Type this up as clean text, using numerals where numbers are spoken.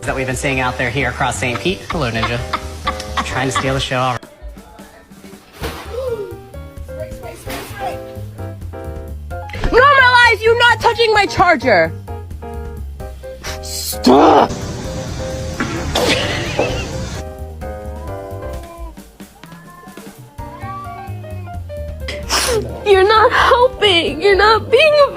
that we've been seeing out there here across St. Pete. Hello, Ninja. Trying to steal the show already. Normalize you not touching my charger! Stop! You're not helping. You're not being a